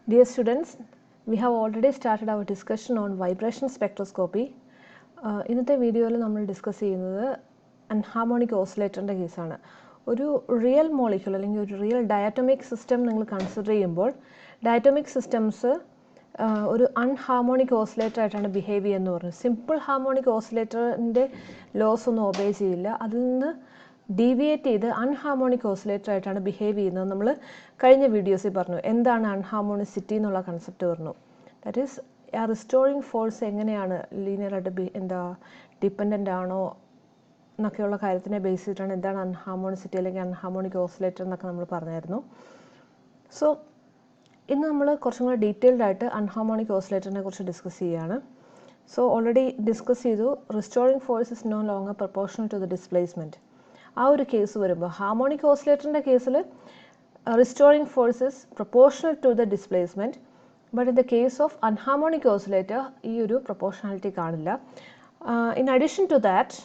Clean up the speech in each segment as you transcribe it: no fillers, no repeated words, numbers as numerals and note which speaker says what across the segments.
Speaker 1: Dear students, we have already started our discussion on vibration spectroscopy. ഇന്നത്തെ വീഡിയോയിൽ നമ്മൾ discuss ചെയ്യുന്നത് അൻഹാർമോണിക് ഓസിലേറ്ററിൻ്റെ കേസാണ്. ഒരു റിയൽ മോളിക്യൂൾ അല്ലെങ്കിൽ ഒരു റിയൽ ഡയറ്റോമിക് സിസ്റ്റം നിങ്ങൾ കൺസിഡർ ചെയ്യുമ്പോൾ ഡയറ്റോമിക് സിസ്റ്റംസ് ഒരു അൺഹാർമോണിക് ഓസിലേറ്റർ ആയിട്ടാണ് ബിഹേവ് ചെയ്യുന്നത് പറഞ്ഞു. സിമ്പിൾ ഹാർമോണിക് ഓസിലേറ്ററിൻ്റെ ലോസ് ഒന്നും ഒബേ ചെയ്യില്ല, അതിൽ നിന്ന് ഡീവിയേറ്റ് ചെയ്ത് അൺഹാർമോണിക് ഓസിലേറ്റർ ആയിട്ടാണ് ബിഹേവ് ചെയ്യുന്നത്. നമ്മൾ കഴിഞ്ഞ വീഡിയോസിൽ പറഞ്ഞു എന്താണ് അൺഹാർമോണിസിറ്റി എന്നുള്ള കൺസെപ്റ്റ് പറഞ്ഞു. ദാറ്റ് ഈസ് ആ റിസ്റ്റോറിങ് ഫോഴ്സ് എങ്ങനെയാണ് ലീനിയറായിട്ട് ഡിപ്പെൻഡൻ്റ് ആണോ എന്നൊക്കെയുള്ള കാര്യത്തിനെ ബേസ് ചെയ്തിട്ടാണ് എന്താണ് അൺഹാർമോണിസിറ്റി അല്ലെങ്കിൽ അൺഹാർമോണിക് ഓസിലേറ്റർ എന്നൊക്കെ നമ്മൾ പറഞ്ഞായിരുന്നു. സോ ഇന്ന് നമ്മൾ കുറച്ചും കൂടെ ഡീറ്റെയിൽഡ് ആയിട്ട് അൺഹാർമോണിക് ഓസിലേറ്ററിനെ കുറിച്ച് ഡിസ്കസ് ചെയ്യുകയാണ്. സോ ഓൾറെഡി ഡിസ്കസ് ചെയ്തു restoring force is no longer proportional to the displacement. ആ ഒരു കേസ് വരുമ്പോൾ ഹാർമോണിക് ഓസിലേറ്ററിൻ്റെ കേസിൽ restoring force is proportional to the displacement. But in the case of anharmonic oscillator ഈ ഒരു പ്രൊപ്പോർഷണാലിറ്റി കാണില്ല. In addition to that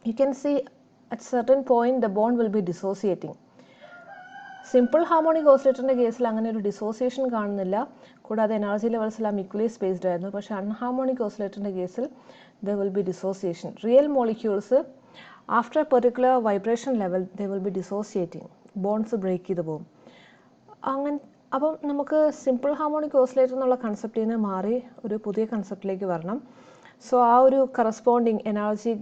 Speaker 1: you can see at certain point the bond will be dissociating. Simple harmonic ഓസിലേറ്ററിൻ്റെ കേസിൽ അങ്ങനെ ഒരു dissociation കാണുന്നില്ല, കൂടാതെ energy levels എല്ലാം ഇക്വലി സ്പേസ്ഡ് ആയിരുന്നു. പക്ഷേ അൺഹാർമോണിക് ഓസിലേറ്ററിൻ്റെ കേസിൽ there will be dissociation. Real molecules after a particular vibration level they will be dissociating, bonds break ചെയ്ത് പോകും. അപ്പം നമുക്ക് സിമ്പിൾ ഹാർമോണിക് ഓസിലേറ്റർ എന്നുള്ള കൺസെപ്റ്റിൽ നിന്ന് മാറി ഒരു പുതിയ കൺസെപ്റ്റിലേക്ക് വരണം. സോ ആ ഒരു കറസ്പോണ്ടിങ് എനർജി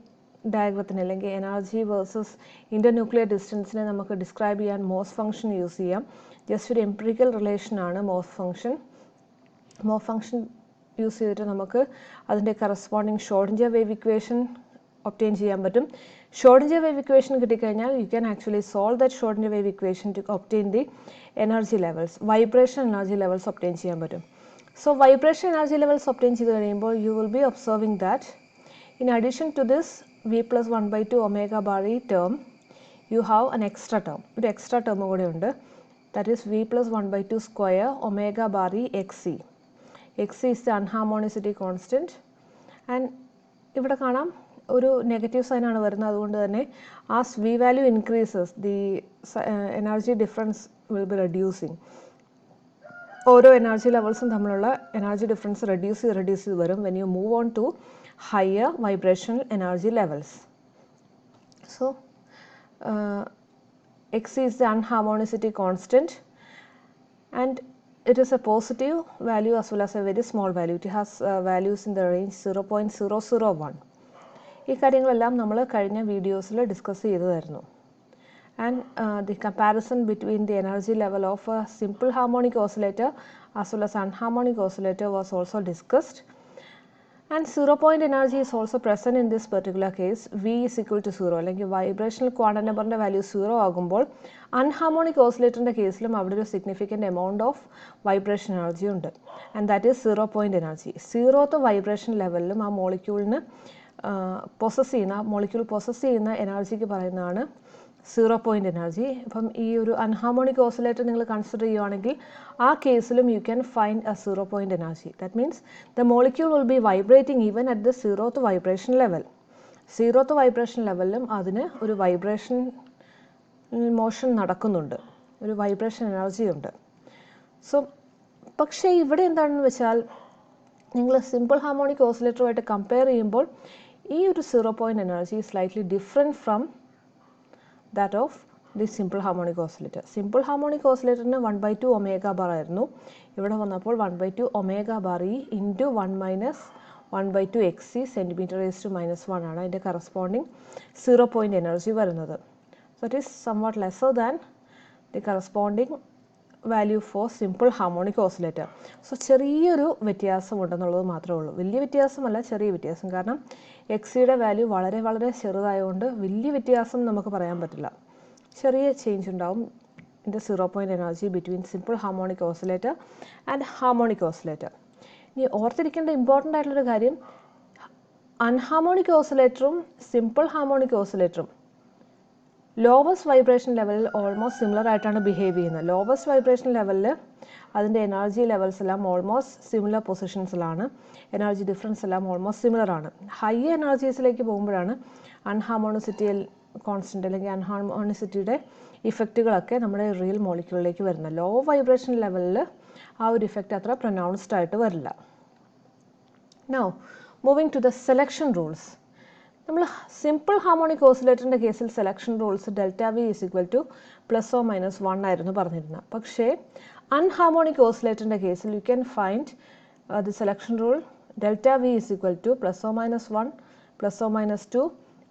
Speaker 1: ഡയഗ്രത്തിന് അല്ലെങ്കിൽ എനർജി വേഴ്സസ് ഇൻ്റർന്യൂക്ലിയർ ഡിസ്റ്റൻസിനെ നമുക്ക് ഡിസ്ക്രൈബ് ചെയ്യാൻ മോസ് ഫംഗ്ഷൻ യൂസ് ചെയ്യാം. ജസ്റ്റ് ഒരു എംപിറിക്കൽ റിലേഷനാണ് Morse function. Morse function use ചെയ്തിട്ട് നമുക്ക് അതിൻ്റെ corresponding Schrödinger wave equation obtain ചെയ്യാൻ പറ്റും. ഷ്രോഡിഞ്ചർ വേവ് ഇക്വേഷൻ കിട്ടിക്കഴിഞ്ഞാൽ you can actually solve that Schrödinger wave equation to obtain the energy levels, vibration energy levels obtain ചെയ്യാൻ പറ്റും. So vibration energy levels obtain ചെയ്ത് കഴിയുമ്പോൾ you will be observing that in addition to this v plus 1 by 2 omega bar e term, you have an extra term. ഒരു extra term കൂടെ ഉണ്ട്. That is v plus 1 by 2 square omega bar e xc. xc is the unharmonicity constant. And ഇവിടെ കാണാം ഒരു negative സൈനാണ് വരുന്നത്, അതുകൊണ്ട് തന്നെ as v value increases the energy difference will be reducing. ഓരോ എനർജി ലെവൽസും തമ്മിലുള്ള എനർജി ഡിഫറൻസ് റെഡ്യൂസ് ചെയ്ത് വരും when you move on to higher vibrational energy levels. So x is the unharmonicity constant and it is a positive value as well as a very small value. It has values in the range 0.001. ഈ കാര്യങ്ങളെല്ലാം നമ്മൾ കഴിഞ്ഞ വീഡിയോസിൽ discuss ചെയ്തതായിരുന്നു. And the comparison between the energy level of A simple harmonic oscillator as well as anharmonic oscillator was also discussed. And 0 point energy is also present in this particular case. V is equal to 0 അല്ലെങ്കിൽ vibrational quantum നമ്പറിൻ്റെ value 0 ആകുമ്പോൾ anharmonic ഓസിലേറ്ററിൻ്റെ കേസിലും അവിടെ ഒരു significant amount of vibration energy ഉണ്ട്. And that is 0 point energy. 0th vibration ലെവലിലും ആ മോളിക്യൂളിന് മോളിക്യൂൾ പൊസസ് ചെയ്യുന്ന എനർജിക്ക് പറയുന്നതാണ് 0 point എനർജി. അപ്പം ഈ ഒരു അൺഹാർമോണിക് ഓസിലേറ്റർ നിങ്ങൾ കൺസിഡർ ചെയ്യുകയാണെങ്കിൽ ആ കേസിലും you can find a 0 point energy. That means the molecule will be vibrating even at the 0th vibration level. 0th vibration ലെവലിലും അതിന് ഒരു വൈബ്രേഷൻ മോഷൻ നടക്കുന്നുണ്ട്, ഒരു വൈബ്രേഷൻ എനർജി ഉണ്ട്. സോ പക്ഷേ ഇവിടെ എന്താണെന്ന് വെച്ചാൽ നിങ്ങൾ സിമ്പിൾ ഹാർമോണിക് ഓസിലേറ്ററുമായിട്ട് കമ്പയർ ചെയ്യുമ്പോൾ ഈ ഒരു 0 point energy slightly different from that of the simple harmonic oscillator. Simple harmonic oscillatorന് 1/2 omega bar ആയിരുന്നു. ഇവിടെ വന്നപ്പോൾ 1/2 omega bar e into 1 minus 1/2 xc centimeter raised to minus 1 ആണ് അതിൻ്റെ കറസ്പോണ്ടിങ് 0 point എനർജി വരുന്നത്. So it is somewhat lesser than the corresponding value for simple harmonic oscillator. So ചെറിയൊരു വ്യത്യാസം ഉണ്ടെന്നുള്ളത് മാത്രമേ ഉള്ളൂ. വലിയ വ്യത്യാസമല്ല, ചെറിയ വ്യത്യാസം. കാരണം എക്സിയുടെ വാല്യൂ വളരെ വളരെ ചെറുതായതുകൊണ്ട് വലിയ വ്യത്യാസം നമുക്ക് പറയാൻ പറ്റില്ല. ചെറിയ ചേഞ്ച് ഉണ്ടാവും in the 0 point energy between simple harmonic oscillator and harmonic oscillator. ഇനി ഓർത്തിരിക്കേണ്ട ഇമ്പോർട്ടൻ്റ് ആയിട്ടുള്ളൊരു കാര്യം, അൺഹാർമോണിക് ഓസിലേറ്ററും സിമ്പിൾ ഹാർമോണിക് ഓസിലേറ്ററും ലോവസ്റ്റ് വൈബ്രേഷൻ ലെവലിൽ ഓൾമോസ്റ്റ് സിമിലർ ആയിട്ടാണ് ബിഹേവ് ചെയ്യുന്നത്. ലോവസ്റ്റ് വൈബ്രേഷൻ ലെവലിൽ അതിൻ്റെ എനർജി ലെവൽസ് എല്ലാം ഓൾമോസ്റ്റ് സിമിലർ പൊസിഷൻസിലാണ്, എനർജി ഡിഫറൻസ് എല്ലാം ഓൾമോസ്റ്റ് സിമിലർ ആണ്. ഹൈ എനർജീസിലേക്ക് പോകുമ്പോഴാണ് അൺഹാർമോണിസിറ്റിയിൽ കോൺസ്റ്റൻ്റ് അല്ലെങ്കിൽ അൺഹാർമോണിസിറ്റിയുടെ ഇഫക്റ്റുകളൊക്കെ നമ്മുടെ റിയൽ മോളിക്യൂളിലേക്ക് വരുന്നത്. ലോ വൈബ്രേഷൻ ലെവലിൽ ആ ഒരു ഇഫക്റ്റ് അത്ര പ്രൊനൗൺസ്ഡ് ആയിട്ട് വരില്ല. Now moving to the selection rules. നമ്മൾ സിമ്പിൾ ഹാർമോണിക് ഓസിലേറ്ററിൻ്റെ കേസിൽ selection rules delta V is equal to +or-1 ആയിരുന്നു പറഞ്ഞിരുന്നത്. പക്ഷേ അൺഹാർമോണിക് ഓസിലേറ്ററിൻ്റെ കേസിൽ you can find the selection rule delta V is equal to +or-1, +or-2,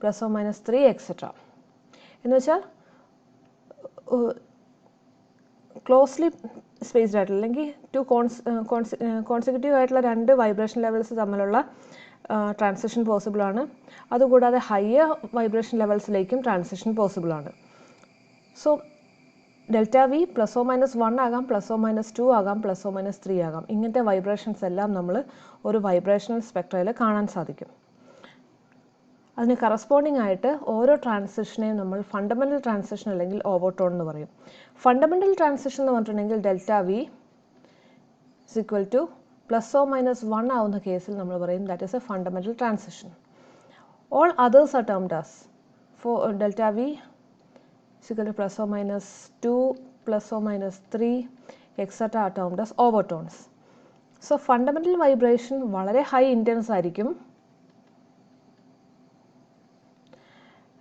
Speaker 1: +or-3 etcetera. എന്ന് വെച്ചാൽ ക്ലോസ്ലി സ്പേസ്ഡ് ആയിട്ടുള്ള അല്ലെങ്കിൽ ടു കോൺസിക്യൂട്ടീവ് ആയിട്ടുള്ള രണ്ട് വൈബ്രേഷൻ ലെവൽസ് തമ്മിലുള്ള ട്രാൻസിഷൻ പോസിബിൾ ആണ്. അതുകൂടാതെ ഹയർ വൈബ്രേഷൻ ലെവൽസിലേക്കും ട്രാൻസിഷൻ പോസിബിൾ ആണ്. സോ ഡെൽറ്റ വി +or-1 ആകാം, +or-2 ആകാം, +or-3 ആകാം. ഇങ്ങനത്തെ വൈബ്രേഷൻസ് എല്ലാം നമ്മൾ ഒരു വൈബ്രേഷണൽ സ്പെക്ട്രയിൽ കാണാൻ സാധിക്കും. അതിന് കറസ്പോണ്ടിങ് ആയിട്ട് ഓരോ ട്രാൻസിഷനെയും നമ്മൾ ഫണ്ടമെൻ്റൽ ട്രാൻസിഷൻ അല്ലെങ്കിൽ ഓവർടോൺ എന്ന് പറയും. ഫണ്ടമെൻ്റൽ ട്രാൻസിഷൻ എന്ന് പറഞ്ഞിട്ടുണ്ടെങ്കിൽ delta v is equal to +or-1 ആവുന്ന കേസിൽ നമ്മൾ പറയും that is a fundamental transition. All others are termed as for delta v is equal to +or-2, +or-3 etcetera are termed as overtones. So fundamental vibration വളരെ high intense ആയിരിക്കും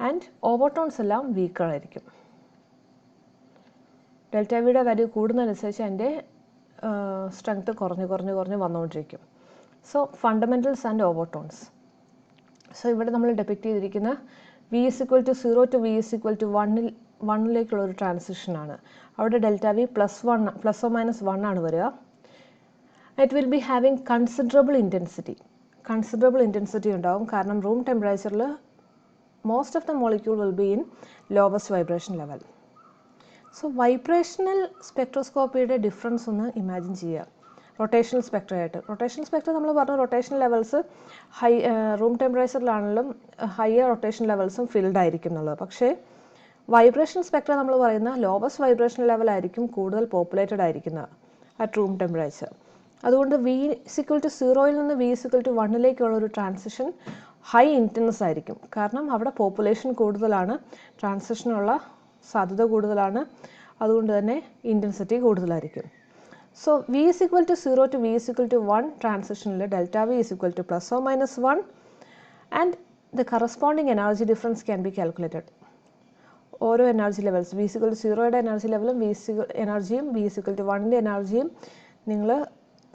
Speaker 1: and overtones എല്ലാം weaker ആയിരിക്കും. Delta വിയുടെ value കൂടുന്നതനുസരിച്ച് അതിൻ്റെ strength കുറഞ്ഞ് വന്നുകൊണ്ടിരിക്കും. So fundamentals and overtones. So ഇവിടെ നമ്മൾ ഡെപിക്റ്റ് ചെയ്തിരിക്കുന്ന v is equal to 0 to V is equal to 1 ഒരു ട്രാൻസിഷനാണ്. അവിടെ ഡെൽറ്റ വി +or-1 ആണ് വരിക. It will be having considerable intensity ഉണ്ടാവും. കാരണം റൂം ടെമ്പറേച്ചറിൽ most of the molecule will be in lowest vibration level. So vibrational spectroscopy difference ഒന്ന് imagine ചെയ്യുക റൊട്ടേഷണൽ സ്പെക്ട്ര ആയിട്ട്. റൊട്ടേഷണൽ സ്പെക്ട്ര നമ്മൾ പറഞ്ഞു റൊട്ടേഷണൽ ലെവൽസ് ഹൈ റൂം ടെമ്പറേച്ചറിലാണെങ്കിലും ഹയർ റൊട്ടേഷൻ ലെവൽസും ഫിൽഡ് ആയിരിക്കും എന്നുള്ളത്. പക്ഷേ വൈബ്രേഷൻ സ്പെക്ട്ര നമ്മൾ പറയുന്ന ലോവസ്റ്റ് വൈബ്രേഷൻ ലെവൽ ആയിരിക്കും കൂടുതൽ പോപ്പുലേറ്റഡ് ആയിരിക്കുന്നത് അറ്റ് റൂം ടെമ്പറേച്ചർ. അതുകൊണ്ട് വി ഈസ് ഈക്വൽ ടു 0യിൽ നിന്ന് വി ഈസ് ഈക്വൽ ടു 1 ഒരു ട്രാൻസിഷൻ ഹൈ ഇൻറ്റൻസ് ആയിരിക്കും. കാരണം അവിടെ പോപ്പുലേഷൻ കൂടുതലാണ്, ട്രാൻസിഷനുള്ള സാധ്യത കൂടുതലാണ്, അതുകൊണ്ട് തന്നെ ഇൻറ്റൻസിറ്റി കൂടുതലായിരിക്കും. So v is equal to 0 to V is equal to 1 ട്രാൻസിഷനിൽ delta V is equal to +or-1 and the corresponding energy difference can be calculated. ഓരോ energy levels v is equal to 0യുടെ energy ലെവലും എനർജിയും v is equal to 1ൻ്റെ എനർജിയും നിങ്ങൾ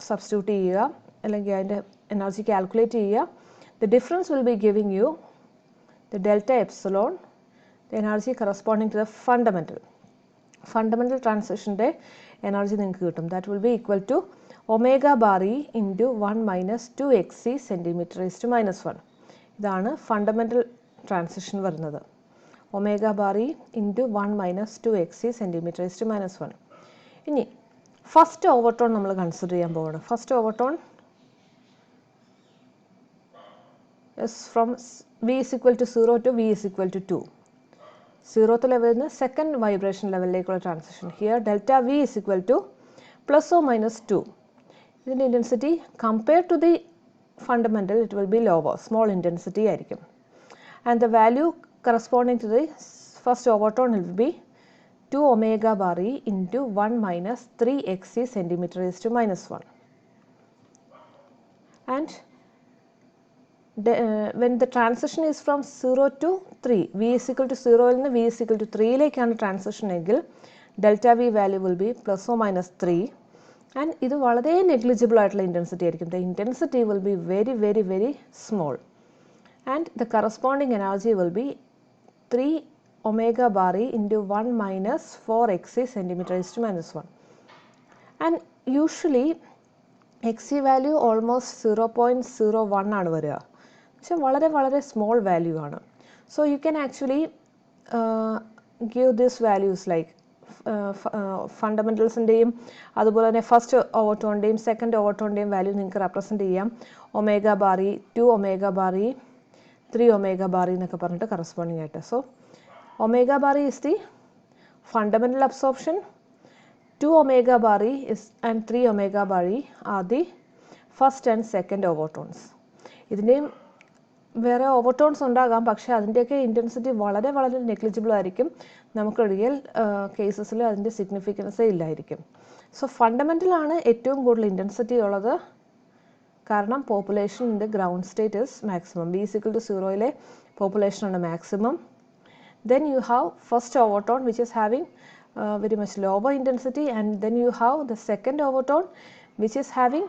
Speaker 1: substitute ചെയ്യുക അല്ലെങ്കിൽ അതിൻ്റെ എനർജി കാൽക്കുലേറ്റ് ചെയ്യുക. The difference will be giving you the delta epsilon, the energy corresponding to the fundamental transition energy നിങ്ങൾക്ക് കിട്ടും. That will be equal to omega bar E into 1 - 2xc cm⁻⁻1. ഇതാണ് fundamental transition വരുന്നത്. omega bar E into 1 - 2xc cm⁻⁻1. ഇനി first overtone നമ്മൾ consider ചെയ്യാൻ പോവാണ്. First overtone is from v is equal to 0 to v is equal to 2. 0th level in the second vibration level transition. Here delta v is equal to +or-2. In intensity compared to the fundamental it will be lower, small intensity ആയിരിക്കും. And the value corresponding to the first overtone will be 2 omega bar E into 1 - 3xc cm⁻⁻1. And when the transition is from 0 to 3, v is equal to 0യിൽ നിന്ന് v is equal to 3യിലേക്കാണ് transition എങ്കിൽ delta v value will be +or-3 and ഇത് വളരെ negligible ആയിട്ടുള്ള intensity ആയിരിക്കും. The intensity will be very very very small and the corresponding energy will be 3 omega bar E into 1 - 4xc cm⁻⁻1. And usually x e value almost 0.01 ആണ് വരിക. പക്ഷെ വളരെ വളരെ small value ആണ്. So you can actually give this values like ഫണ്ടമെൻ്റൽസിൻ്റെയും അതുപോലെ തന്നെ first ഓവർടോണിൻ്റെയും second ഓവർടോണിൻ്റെയും value നിങ്ങൾക്ക് represent ചെയ്യാം. Omega bar E, 2 omega bar E, 3 omega bar E എന്നൊക്കെ പറഞ്ഞിട്ട് കറസ്പോണ്ടിങ് ആയിട്ട്. So omega bar E is the fundamental absorption, 2 omega bar E and 3 omega bar E are the first and second overtones. ഇതിൻ്റെയും വേറെ overtones ഉണ്ടാകാം, പക്ഷേ അതിൻ്റെയൊക്കെ intensity വളരെ വളരെ നെഗ്ലിജിബിൾ ആയിരിക്കും. നമുക്ക് റിയൽ കേസസിൽ അതിൻ്റെ സിഗ്നിഫിക്കൻസേ ഇല്ലായിരിക്കും. സോ ഫണ്ടമെൻ്റലാണ് ഏറ്റവും കൂടുതൽ ഇൻറ്റൻസിറ്റി ഉള്ളത്. കാരണം population in the ground state is maximum. V is equal to 0-ലെ പോപ്പുലേഷനാണ് maximum. Then you have first overtone which is having very much lower intensity, and then you have the second overtone which is having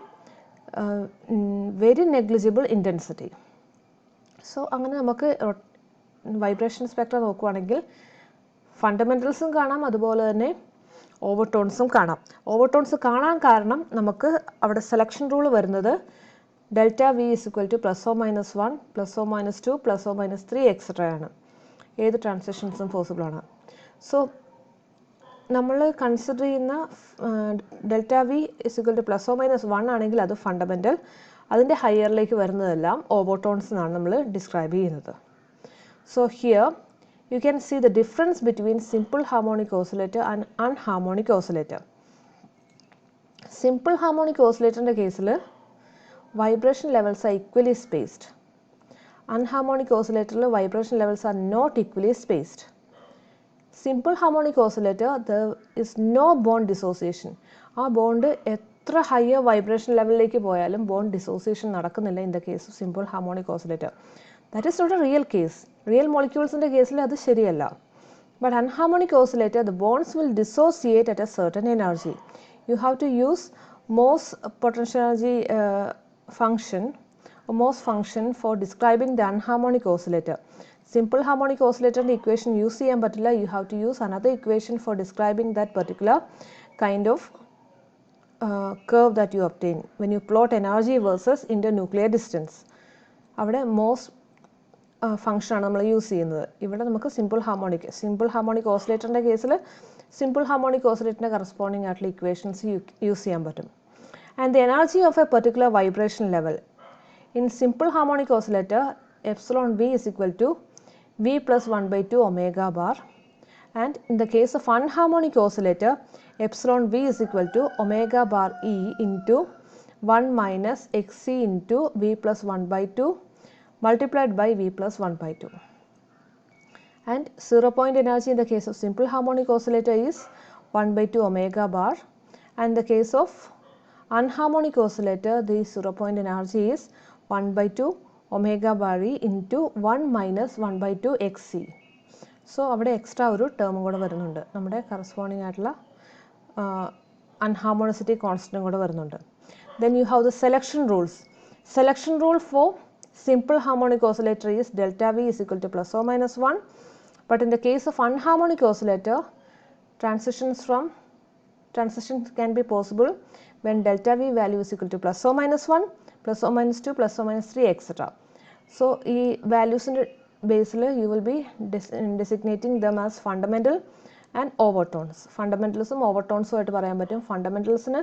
Speaker 1: very negligible intensity. So അങ്ങനെ നമുക്ക് vibration Spectra നോക്കുകയാണെങ്കിൽ ഫണ്ടമെൻ്റൽസും കാണാം, അതുപോലെ തന്നെ ഓവർടോൺസും കാണാം. Overtones കാണാൻ കാരണം നമുക്ക് അവിടെ സെലക്ഷൻ റൂൾ വരുന്നത് delta v is equal to +or-1 +or-2 +or-3 etcetera ആണ്. ഏത് ട്രാൻസിഷൻസും പോസിബിൾ ആണ്. സോ നമ്മൾ കൺസിഡർ ചെയ്യുന്ന delta v is equal to +or-1 ആണെങ്കിൽ അത് ഫണ്ടമെൻ്റൽ. അതിൻ്റെ ഹയറിലേക്ക് വരുന്നതെല്ലാം ഓവർടോൺസ് എന്നാണ് നമ്മൾ ഡിസ്ക്രൈബ് ചെയ്യുന്നത്. So here you can see the difference between simple harmonic oscillator and unharmonic oscillator. Simple harmonic oscillator in the case vibration levels are equally spaced. Unharmonic oscillator vibration levels are not equally spaced. Simple harmonic oscillator there is no bond dissociation. ആ bond എത്ര higher vibration ലെവലിലേക്ക് പോയാലും bond dissociation നടക്കുന്നില്ല in the case of simple harmonic oscillator. That is not a real case. Real molecules in the case അത് ശരിയല്ല. But unharmonic oscillator the bonds will dissociate at a certain energy. You have to use Morse potential energy function or Morse function for describing the unharmonic oscillator. Simple harmonic oscillator the equation use ചെയ്യാൻ പറ്റില്ല. You have to use another equation for describing that particular kind of curve that you obtain when you plot energy versus internuclear distance. അവിടെ Morse ഫംഗ്ഷനാണ് നമ്മൾ use ചെയ്യുന്നത്. ഇവിടെ നമുക്ക് simple harmonic ഓസിലേറ്ററിൻ്റെ കേസിൽ സിമ്പിൾ ഹാർമോണിക് ഓസിലേറ്ററിൻ്റെ കറസ്പോണ്ടിങ് ആയിട്ടുള്ള ഇക്വേഷൻസ് യൂസ് ചെയ്യാൻ പറ്റും. And the energy of a particular vibration level in simple harmonic oscillator epsilon v is equal to v plus 1/2 omega bar, and in the case of anharmonic oscillator epsilon v is equal to omega bar e into 1 - xc into v plus 1/2 multiplied by v plus 1/2. And 0 point energy in the case of simple harmonic oscillator is 1/2 omega bar, and the case of unharmonic oscillator the 0 point energy is 1/2 omega bar e into 1 - 1/2 xc. So അവിടെ extra ഒരു ടേമും കൂടെ വരുന്നുണ്ട്, നമ്മുടെ corresponding ആയിട്ടുള്ള അൺഹാർമോണിസിറ്റി കോൺസ്റ്റൻറ്റും കൂടെ വരുന്നുണ്ട്. Then you have the selection rules. Selection rule for simple harmonic oscillator is delta V is equal to +or-1, but in the case of unharmonic oscillator transitions can be possible when delta V value is equal to +or-1, +or-2, +or-3 etc. So ഈ വാല്യൂസിൻ്റെ ബേസിൽ you will be designating them as fundamental and overtones. ഫണ്ടമെൻ്റൽസും ഓവർടോൺസും ആയിട്ട് പറയാൻ പറ്റും. ഫണ്ടമെൻ്റൽസിന്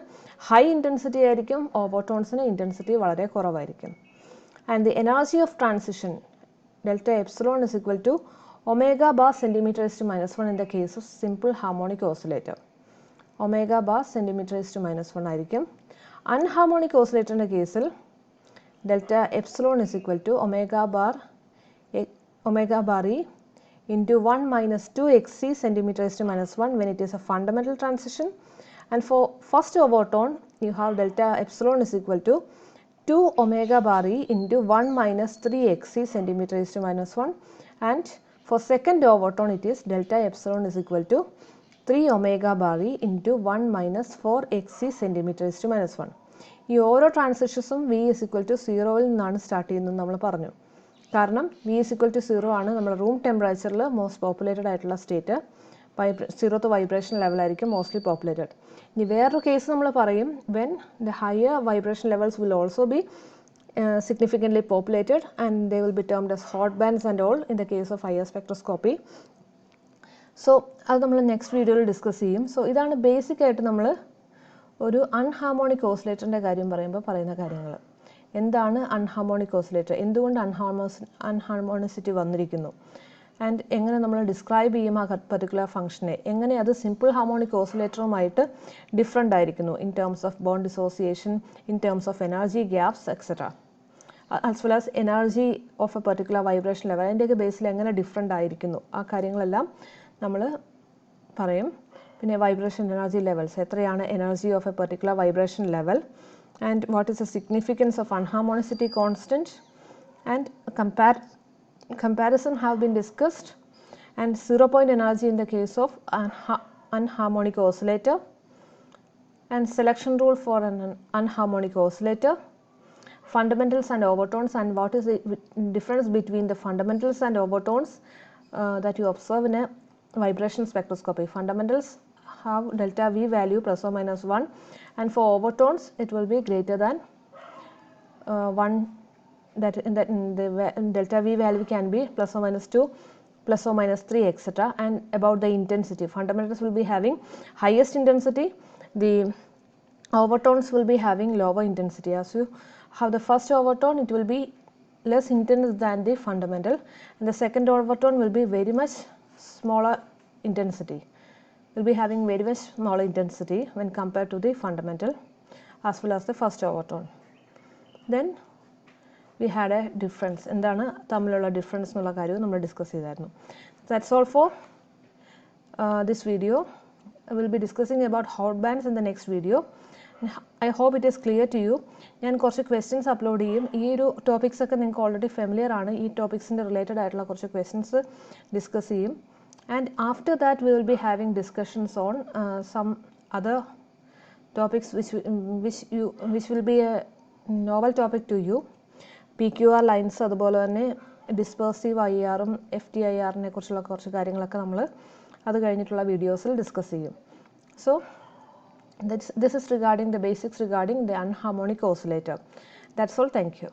Speaker 1: high intensity ആയിരിക്കും, ഓവർടോൺസിന് intensity വളരെ കുറവായിരിക്കും. And the energy of transition delta epsilon is equal to omega bar centimeter raised to -1 in the case of simple harmonic oscillator. Omega bar centimeter raised to -1 ആയിരിക്കും. Unharmonic oscillator ന്റെ കേസിൽ delta epsilon is equal to omega bar e into 1 - 2 xc centimeter raised to -1 when it is a fundamental transition. And for first overtone you have delta epsilon is equal to 2 omega bar e into 1 - 3 xc centimeter raised to -1, and for second overtone it is delta epsilon is equal to 3 omega bar e into 1 - 4 xc centimeter raised to -1. ഈ ഓരോ ട്രാൻസിഷൻസും v is equal to 0-ൽ നിന്നാണ് start ചെയ്യുന്നത് നമ്മൾ പറഞ്ഞു. കാരണം v is equal to 0 ആണ് നമ്മുടെ room ടെമ്പറേച്ചറിൽ മോസ്റ്റ് പോപ്പുലേറ്റഡ് ആയിട്ടുള്ള സ്റ്റേറ്റ്. 0th വൈബ്രേഷൻ ലെവലായിരിക്കും മോസ്റ്റ്ലി പോപ്പുലേറ്റഡ്. ഇനി വേറൊരു കേസ് നമ്മൾ പറയും when the higher vibration levels will also be significantly populated and they will be termed as hot bands and all in the case of higher spectroscopy. So അത് നമ്മൾ next വീഡിയോയിൽ discuss ചെയ്യും. So ഇതാണ് basic ആയിട്ട് നമ്മൾ ഒരു anharmonic ഓസിലേറ്ററിൻ്റെ കാര്യം പറയുമ്പോൾ പറയുന്ന കാര്യങ്ങൾ. എന്താണ് അൺഹാർമോണിക് ഓസിലേറ്റർ, എന്തുകൊണ്ട് അൺഹാർമോണിസിറ്റി വന്നിരിക്കുന്നു, ആൻഡ് എങ്ങനെ നമ്മൾ ഡിസ്ക്രൈബ് ചെയ്യും ആ പർട്ടിക്കുലർ ഫംഗ്ഷനെ, എങ്ങനെ അത് സിമ്പിൾ ഹാർമോണിക് ഓസിലേറ്ററുമായിട്ട് ഡിഫറെൻ്റ് ആയിരിക്കുന്നു in terms of bond dissociation, in terms of energy gaps etcetera, as well as energy of A particular vibration level, അതിൻ്റെയൊക്കെ ബേസിൽ എങ്ങനെ ഡിഫറെൻ്റ് ആയിരിക്കുന്നു ആ കാര്യങ്ങളെല്ലാം നമ്മൾ പറയും. പിന്നെ vibration energy levels, എത്രയാണ് energy of a particular vibration level, and what is the significance of unharmonicity constant, and comparison have been discussed, and 0 point energy in the case of unharmonic oscillator, and selection rule for an unharmonic oscillator, fundamentals and overtones, and what is the difference between the fundamentals and overtones that you observe in a vibration spectroscopy. Fundamentals have delta V value plus or minus 1, and for overtones it will be greater than 1, that the delta V value can be plus or minus 2, plus or minus 3, etc. And about the intensity, fundamentals will be having highest intensity, the overtones will be having lower intensity. As you have the first overtone, it will be less intense than the fundamental, and the second overtone will be very much smaller intensity, will be having very much smaller intensity when compared to the fundamental as well as the first overtone. Then we had a difference. എന്താണ് തമ്മിലുള്ള difference എന്നുള്ള കാര്യം നമ്മൾ discuss ചെയ്തായിരുന്നു. That's all for this video. I will be discussing about hot bands in the next video. I hope it is clear to you. ഞാൻ കുറച്ച് questions upload ചെയ്യും. ഈ ഒരു ടോപ്പിക്സ് ഒക്കെ നിങ്ങൾക്ക് ഓൾറെഡി ഫെമിലിയർ ആണ്. ഈ ടോപ്പിക്സിൻ്റെ റിലേറ്റഡ് ആയിട്ടുള്ള കുറച്ച് ക്വസ്റ്റ്യൻസ് ഡിസ്കസ് ചെയ്യും. And after that we will be having discussions on some other topics which will be a novel topic to you. PQR lines, അതുപോലെ തന്നെ ഡിസ്പേഴ്സീവ് IR ഉം FTIR നെ കുറിച്ചുള്ള കുറച്ച് കാര്യങ്ങളൊക്കെ നമ്മൾ അത് കഴിഞ്ഞിട്ടുള്ള വീഡിയോസിൽ ഡിസ്കസ് ചെയ്യും. So this is regarding the basics regarding the unharmonic oscillator. That's all. Thank you.